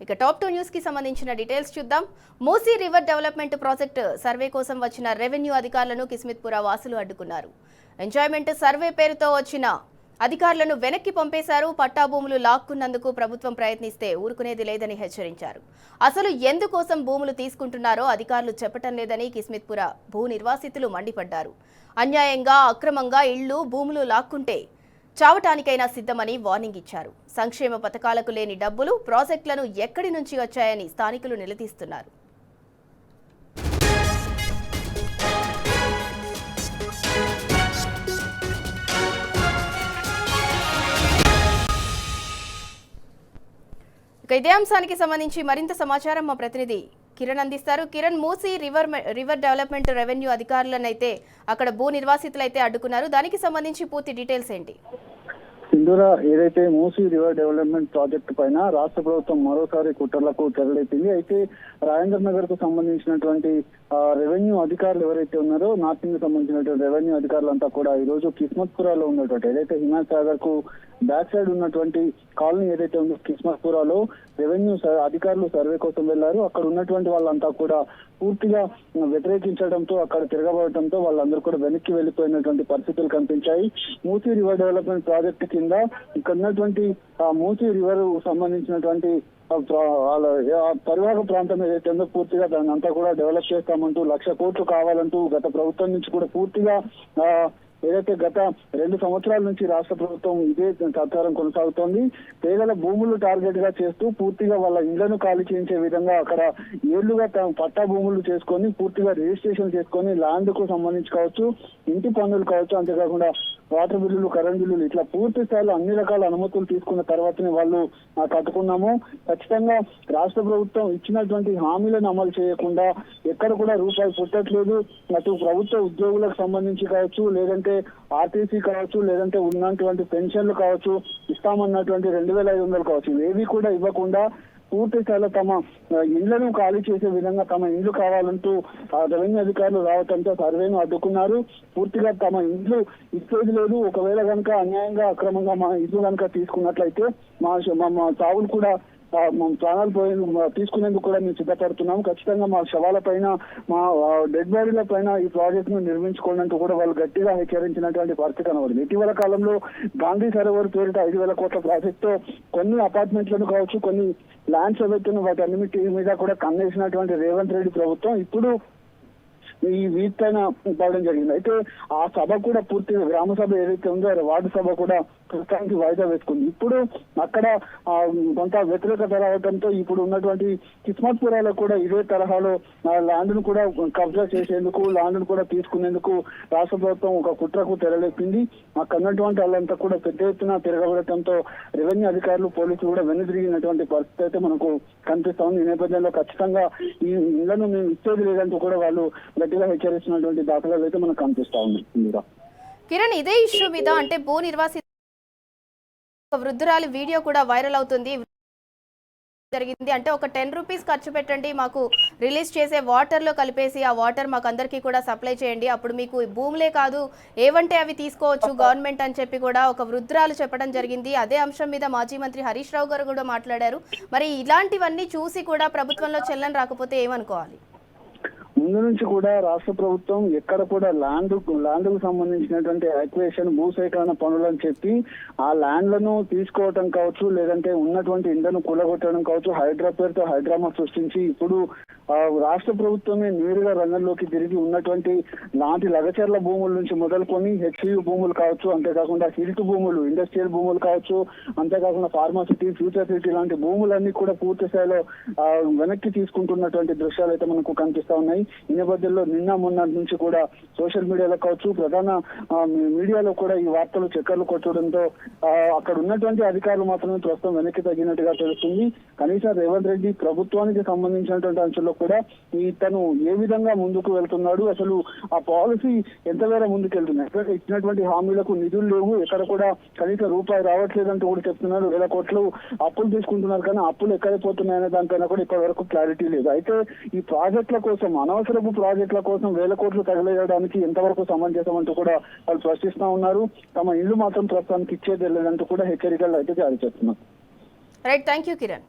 ఇక top 2 news కి సంబంధించిన డీటెయిల్స్ చూద్దాం. Musi river development project survey కోసం వచ్చిన రెవెన్యూ అధికారులను కిస్మిత్పుర వాసులు అడ్డుకున్నారు. ఎంజాయ్మెంట్ సర్వే పేరుతో వచ్చిన అధికారులను వెనక్కి పంపేశారు. పట్టా భూములు లాక్కున్నందుకు ప్రభుత్వం ప్రయత్నిస్తే ఊరుకునేది లేదని హెచ్చరించారు. అసలు ఎందుకోసం భూములు తీసుకుంటున్నారో అధికారులు చెప్పటం లేదని కిస్మిత్పుర భూ నిర్వాసితులు మండిపడ్డారు. అన్యాయంగా అక్రమంగా ఇళ్లు భూములు లాక్కుంటే చావటానికైనా సిద్ధమని వార్నింగ్ ఇచ్చారు. సంక్షేమ పథకాలకు లేని డబ్బులు ప్రాజెక్టులను ఎక్కడి నుంచి వచ్చాయని స్థానికులు నిలదీస్తున్నారు. ఇదే అంశానికి సంబంధించి మరింత సమాచారం మా ప్రతినిధి కిరణ్ అందిస్తారు. Kiran, Musi river development revenue అధికారులనైతే అక్కడ భూ నిర్వాసితులైతే అడ్డుకున్నారు. దానికి సంబంధించి పూర్తి డీటెయిల్స్ ఏంటి? సింధూరా, ఏదైతే మూసీ రివర్ డెవలప్మెంట్ ప్రాజెక్టు పైన రాష్ట్ర ప్రభుత్వం మరోసారి కుట్రలకు తెరలేపింది. అయితే రాజేంద్ర నగర్ కు సంబంధించినటువంటి రెవెన్యూ అధికారులు ఎవరైతే ఉన్నారో, నార్త్ కి సంబంధించినటువంటి రెవెన్యూ అధికారులంతా కూడా ఈ రోజు కిస్మత్పురాలో ఉన్నటువంటి ఏదైతే హిమాయత్ సాగర్ కు బ్యాక్ సైడ్ ఉన్నటువంటి కాలనీ ఏదైతే ఉందో కిస్మత్పురాలో రెవెన్యూ అధికారులు సర్వే కోసం వెళ్లారు. అక్కడ ఉన్నటువంటి వాళ్ళంతా కూడా పూర్తిగా వ్యతిరేకించడంతో, అక్కడ తిరగబడటంతో వాళ్ళందరూ కూడా వెనక్కి వెళ్లిపోయినటువంటి పరిస్థితులు కనిపించాయి. మూసీ రివర్ డెవలప్మెంట్ ప్రాజెక్టు కింద ఇక్కడ ఉన్నటువంటి మూసీ రివర్ సంబంధించినటువంటి పరివాహక ప్రాంతం ఏదైతే ఉందో పూర్తిగా దాన్ని అంతా కూడా డెవలప్ చేస్తామంటూ 1,00,000 కోట్లు కావాలంటూ గత ప్రభుత్వం నుంచి కూడా పూర్తిగా ఏదైతే గత 2 సంవత్సరాల నుంచి రాష్ట్ర ప్రభుత్వం ఇదే సహకారం కొనసాగుతోంది. పేదల భూములు టార్గెట్ గా చేస్తూ పూర్తిగా వాళ్ళ ఇళ్లను ఖాళీ చేయించే విధంగా అక్కడ ఏళ్లుగా పట్టా భూములు చేసుకొని పూర్తిగా రిజిస్ట్రేషన్ చేసుకొని ల్యాండ్ కు సంబంధించి కావచ్చు, ఇంటి పన్నులు కావచ్చు, అంతేకాకుండా వాటర్ బిల్లులు, కరెంట్ బిల్లులు ఇట్లా పూర్తి స్థాయిలో అన్ని రకాల అనుమతులు తీసుకున్న తర్వాతనే వాళ్ళు కట్టుకున్నాము. ఖచ్చితంగా రాష్ట్ర ప్రభుత్వం ఇచ్చినటువంటి హామీలను అమలు చేయకుండా ఎక్కడ కూడా రూపాయి పుట్టట్లేదు. అటు ప్రభుత్వ ఉద్యోగులకు సంబంధించి కావచ్చు, లేదంటే ఆర్టీసీ కావచ్చు, లేదంటే ఉన్నటువంటి పెన్షన్లు కావచ్చు, ఇస్తామన్నటువంటి 2,500 కావచ్చు, ఇవేవి కూడా ఇవ్వకుండా పూర్తి స్థాయిలో తమ ఇళ్లను ఖాళీ చేసే విధంగా తమ ఇండ్లు కావాలంటూ రెవెన్యూ అధికారులు రావడంతో సర్వేను అడ్డుకున్నారు. పూర్తిగా తమ ఇండ్లు ఇచ్చేది లేదు. ఒకవేళ కనుక అన్యాయంగా అక్రమంగా మా ఇల్లు కనుక తీసుకున్నట్లయితే మా చావులు కూడా ప్రాణాలు తీసుకునేందుకు కూడా మేము సిద్ధపడుతున్నాం. ఖచ్చితంగా మా శవాల పైన, మా డెడ్ బాడీల పైన ఈ ప్రాజెక్ట్ ను నిర్మించుకోవాలంటూ కూడా వాళ్ళు గట్టిగా హెచ్చరించినటువంటి పరిస్థితి కనబడింది. ఇటీవల కాలంలో గాంధీ సరోవర్ పేరిట 5,000 కోట్ల ప్రాజెక్ట్ తో కొన్ని అపార్ట్మెంట్లను కావచ్చు, కొన్ని ల్యాండ్స్ ఏవైతే వాటి అన్నిటి మీద కూడా కన్నేసినటువంటి రేవంత్ రెడ్డి ప్రభుత్వం ఇప్పుడు ఈ వీక్ పైన పడడం జరిగింది. అయితే ఆ సభ కూడా పూర్తిగా గ్రామ సభ ఏదైతే ఉందో వార్డు సభ కూడా ప్రస్తుతానికి వాయిదా వేసుకుంది. ఇప్పుడు అక్కడ కొంత వ్యతిరేకత రావడంతో ఇప్పుడు ఉన్నటువంటి కిస్మత్పురాలో కూడా ఇదే తరహాలో ల్యాండ్ ను కూడా కబ్జా చేసేందుకు, ల్యాండ్ ను కూడా తీసుకునేందుకు రాష్ట్ర ప్రభుత్వం ఒక కుట్రకు తెరలేపింది. అక్కడ ఉన్నటువంటి వాళ్ళంతా కూడా పెద్ద ఎత్తున తిరగబడటంతో రెవెన్యూ అధికారులు, పోలీసులు కూడా వెనుదిరిగినటువంటి పరిస్థితి అయితే మనకు కనిపిస్తా ఉంది. ఈ నేపథ్యంలో ఖచ్చితంగా ఈ ఇళ్లను మేము ఇచ్చేది లేదంటూ కూడా వాళ్ళు గట్టిగా హెచ్చరిస్తున్నటువంటి దాఖలాలు అయితే మనకు కనిపిస్తా ఉంది. కిరణ్, ఇదే ఇష్యూ మీద అంటే భూ నిర్వాసిత వృద్ధురాలి వీడియో కూడా వైరల్ అవుతుంది. జరిగింది అంటే ఒక 10 రూపీస్ ఖర్చు పెట్టండి, మాకు రిలీజ్ చేసే వాటర్ లో కలిపేసి ఆ వాటర్ మాకు అందరికీ కూడా సప్లై చేయండి, అప్పుడు మీకు భూములే కాదు ఏవంటే అవి తీసుకోవచ్చు గవర్నమెంట్ అని చెప్పి కూడా ఒక వృద్ధురాలు చెప్పడం జరిగింది. అదే అంశం మీద మాజీ మంత్రి హరీష్ రావు గారు కూడా మాట్లాడారు. మరి ఇలాంటివన్నీ చూసి కూడా ప్రభుత్వంలో చెల్లని రాకపోతే ఏమనుకోవాలి? ముందు నుంచి కూడా రాష్ట్ర ప్రభుత్వం ఎక్కడ కూడా ల్యాండ్ కు సంబంధించినటువంటి యాక్వేషన్, భూసేకరణ పనులని చెప్పి ఆ ల్యాండ్లను తీసుకోవటం కావచ్చు, లేదంటే ఉన్నటువంటి ఇండ్లను కూలగొట్టడం కావచ్చు, హైడ్రా పేరుతో హైడ్రామా సృష్టించి ఇప్పుడు రాష్ట్ర ప్రభుత్వమే నేరుగా రంగంలోకి తిరిగి ఉన్నటువంటి లాంటి లగచర్ల భూముల నుంచి మొదలుకొని హెచ్యూ భూములు కావచ్చు, అంతేకాకుండా హిల్ట్ భూములు, ఇండస్ట్రియల్ భూములు కావచ్చు, అంతేకాకుండా ఫార్మాసిటీ, ఫ్యూచర్ సిటీ లాంటి భూములన్నీ కూడా పూర్తి స్థాయిలో వెనక్కి తీసుకుంటున్నటువంటి దృశ్యాలు అయితే మనకు కనిపిస్తా ఉన్నాయి. ఈ నేపథ్యంలో నిన్న మొన్న నుంచి కూడా సోషల్ మీడియాలో కావచ్చు, ప్రధాన మీడియాలో కూడా ఈ వార్తలు చక్కర్లు కొట్టడంతో అక్కడ ఉన్నటువంటి అధికారులు మాత్రమే ప్రస్తుతం వెనక్కి తగ్గినట్టుగా తెలుస్తుంది. కనీసం రేవంత్ రెడ్డి ప్రభుత్వానికి సంబంధించినటువంటి అంశంలో కూడా తను ఏ విధంగా ముందుకు వెళ్తున్నాడు, అసలు ఆ పాలసీ ఎంతవేళ ముందుకు వెళ్తున్నాయి, ఎక్కడ ఇచ్చినటువంటి హామీలకు నిధులు లేవు, ఎక్కడ కూడా కనీసం రూపాయి రావట్లేదంటూ కూడా చెప్తున్నారు. 1,000 కోట్లు అప్పులు తీసుకుంటున్నారు, కానీ అప్పులు ఎక్కడైపోతున్నాయనే దానిపైన కూడా ఇప్పటి వరకు క్లారిటీ లేదు. అయితే ఈ ప్రాజెక్టుల కోసం, అనవసరపు ప్రాజెక్టుల కోసం 1,000 కోట్లు తగలేయడానికి ఎంతవరకు సమంజసం అంటూ కూడా వాళ్ళు ప్రశ్నిస్తా ఉన్నారు. తమ ఇల్లు మాత్రం ప్రస్తుతానికి ఇచ్చేది లేదంటూ కూడా హెచ్చరికలు అయితే జారీ చేస్తున్నారు. Right, thank you Kiran.